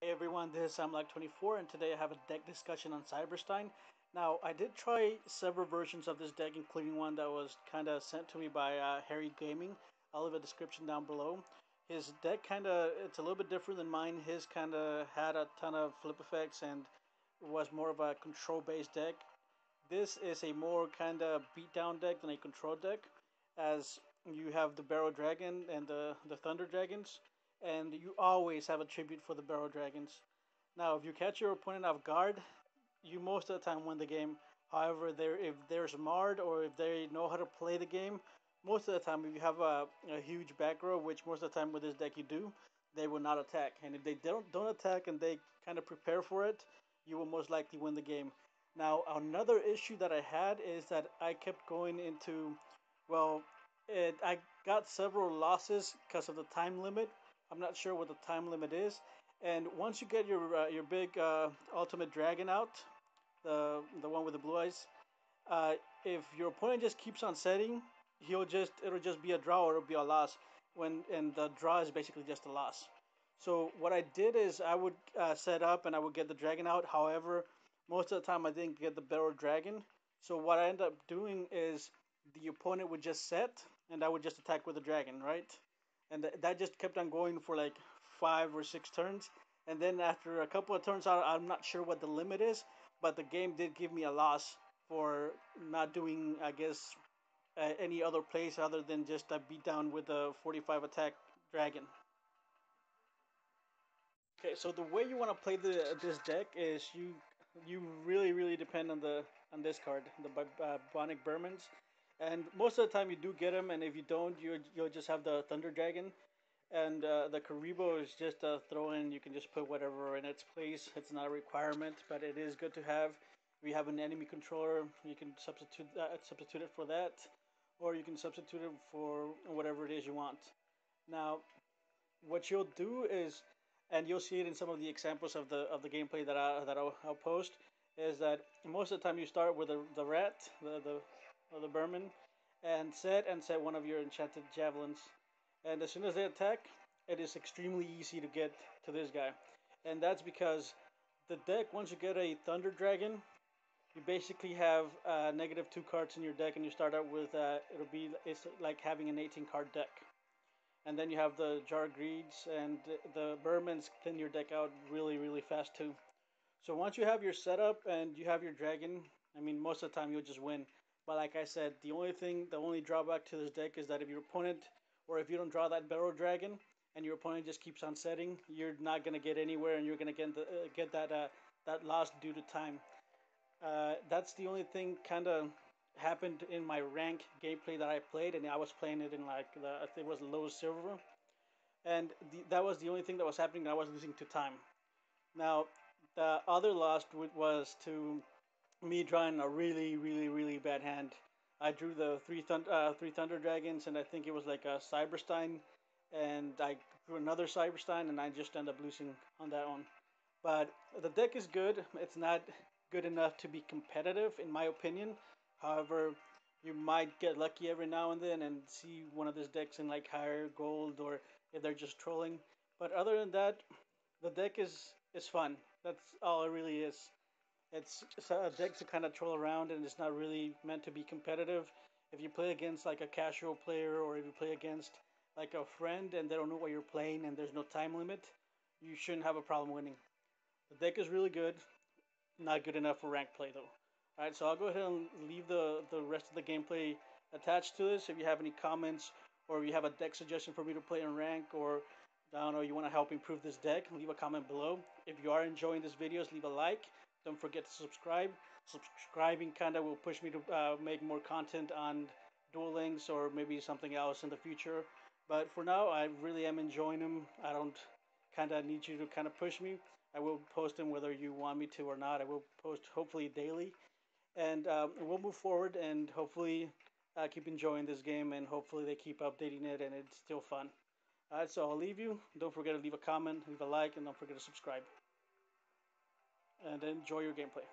Hey everyone, this is Samlak24 and today I have a deck discussion on Cyberstein. Now, I did try several versions of this deck, including one that was kind of sent to me by Harry Gaming. I'll leave a description down below. His deck it's a little bit different than mine. His kind of had a ton of flip effects and was more of a control-based deck. This is a more kind of beatdown deck than a control deck, as you have the Barrow Dragon and the Thunder Dragons, and you always have a tribute for the Barrow Dragons. Now, if you catch your opponent off guard, you most of the time win the game. However, if there's Mard or if they know how to play the game, most of the time, if you have a huge back row, which most of the time with this deck you do, they will not attack. And if they don't attack and they kind of prepare for it, you will most likely win the game. Now, another issue that I had is that I kept going into, well, I got several losses because of the time limit. I'm not sure what the time limit is. And once you get your big ultimate dragon out, the one with the blue eyes, if your opponent just keeps on setting, it'll just be a draw or it'll be a loss. And the draw is basically just a loss. So what I did is I would set up and I would get the dragon out. However, most of the time I didn't get the Barrow Dragon. So what I ended up doing is the opponent would just set and I would just attack with the dragon, right? And that just kept on going for like 5 or 6 turns. And then after a couple of turns out, I'm not sure what the limit is, but the game did give me a loss for not doing, I guess, any other plays other than just a beatdown with a 45 attack dragon. Okay, so the way you want to play this deck is you really depend on this card, the BUBONIC Vermins, and most of the time you do get them, and if you don't, you'll just have the Thunder Dragon, and the KURIBOH is just a throw-in. You can just put whatever in its place. It's not a requirement, but it is good to have. If you have an enemy controller, you can substitute it for that, or you can substitute it for whatever it is you want. Now, what you'll do is, and you'll see it in some of the examples of the gameplay I'll post, is that most of the time you start with the rat, the vermin, and set one of your enchanted javelins, and as soon as they attack, it is extremely easy to get to this guy, and that's because the deck, once you get a Thunder Dragon, you basically have -2 cards in your deck, and you start out with it's like having an 18 card deck. And then you have the Jar Greeds, and the Vermins clean your deck out really fast too. So once you have your setup and you have your dragon, I mean, most of the time you'll just win. But like I said, the only drawback to this deck is that if your opponent, or if you don't draw that Barrow Dragon, and your opponent just keeps on setting, you're not gonna get anywhere, and you're gonna get that loss due to time. That's the only thing kind of happened in my rank gameplay that I played, and I was playing it in like I think it was low silver, and that was the only thing that was happening. I was losing to time. Now, the other loss was to me drawing a really bad hand. I drew the three Thunder Dragons, and I think it was like a Cyberstein, and I drew another Cyberstein, and I just ended up losing on that one. But the deck is good. It's not good enough to be competitive, in my opinion. However, you might get lucky every now and then and see one of these decks in like higher gold, or if they're just trolling. But other than that, the deck is fun. That's all it really is. It's a deck to kind of troll around, and it's not really meant to be competitive. If you play against like a casual player, or if you play against like a friend and they don't know what you're playing and there's no time limit, you shouldn't have a problem winning. The deck is really good. Not good enough for rank play though. Alright, so I'll go ahead and leave the rest of the gameplay attached to this. If you have any comments, or if you have a deck suggestion for me to play in rank, or I don't know, you want to help improve this deck, leave a comment below. If you are enjoying these videos, leave a like. Don't forget to subscribe. Subscribing kind of will push me to make more content on Duel Links or maybe something else in the future. But for now, I really am enjoying them. I don't kind of need you to kind of push me. I will post them whether you want me to or not. I will post hopefully daily. And we'll move forward and hopefully keep enjoying this game, and hopefully they keep updating it and it's still fun. Alright, so I'll leave you. Don't forget to leave a comment, leave a like, and don't forget to subscribe. And enjoy your gameplay.